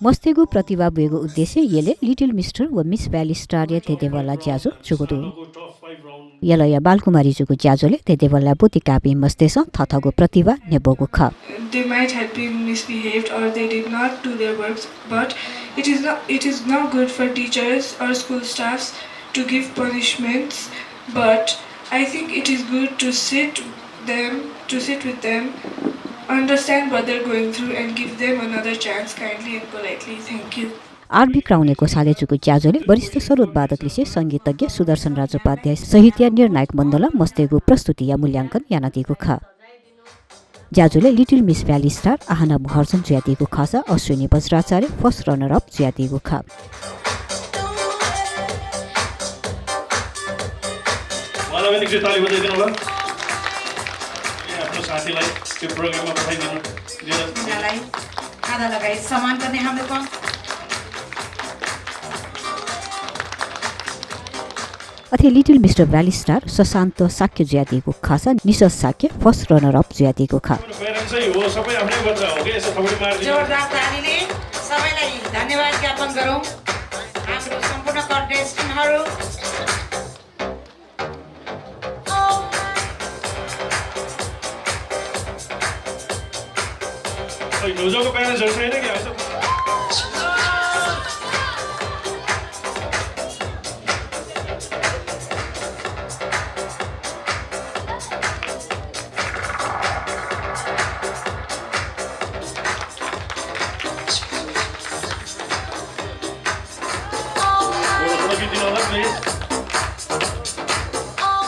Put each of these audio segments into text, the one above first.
मस्तेगु प्रतिभा बेगु उद्देश्य येले little mister व मिस भ्याली स्टार तेदेवला ज्याजो जुगुदु यलया बालकुमारी जुगु ज्याजोले तेदेवला बुति कापी मस्तेस थथगु प्रतिभा नेबोगु ख They might have been misbehaved or they did not do their works, but it is not good for teachers or school staffs to give punishments, but I think it is good to sit with them, understand what they're going through and give them another chance kindly and politely. Thank you. आरबी क्राउनेको सालेचुको ज्याजोले वरिष्ठ सरोदवादकले संगीतज्ञ सुदर्शन राजोपाध्याय साहित्य निर्णायक मण्डल मस्तेगु प्रस्तुति या मूल्याङ्कन यानादिगु ख ज्याजोले little miss valley star Aahana Maharjan ज्यादिगु खसा Ashwini Vajracharya first runner up ज्यादिगु ख मलाई पनि ताली बजाइदिनु होला आफ्नो साथीलाई त्यो प्रोग्राममा पठाइदिनु उनीलाई खाना लगाई सम्मान गर्ने हाम्रो अथे little mister valley star Sashant Shakya ज्यादिगु खासा Nishas Shakya first runner up ज्यादिगु ख जोरदार तालीले सबैलाई धन्यवाद ज्ञापन गरौँ हाम्रो सम्पूर्ण कन्टेस्टेन्टहरु नौजोको प्यारेन्ट्सहरु छैन के आउँछ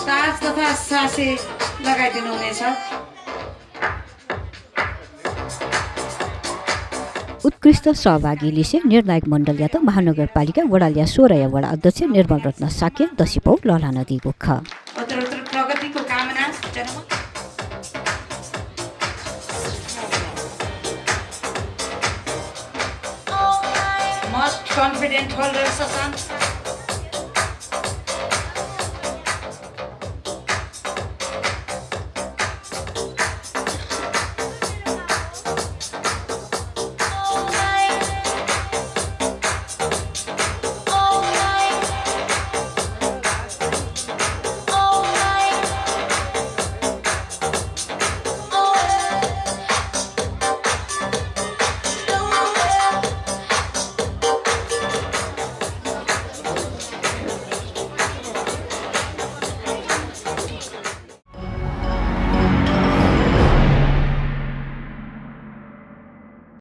सास तथा सासे लगाइदिनु हुनेछ उत्कृष्ट सहभागी लिसे निर्णायक मण्डल या त महानगरपालिका वडालिया 16 या वडा अध्यक्ष निर्मल रत्न साक्य दसिपौ ललाना दिगु ख उत्तरोत्तर प्रगतिको कामना मोस्ट कन्फिडेन्ट होल्डर सशान्त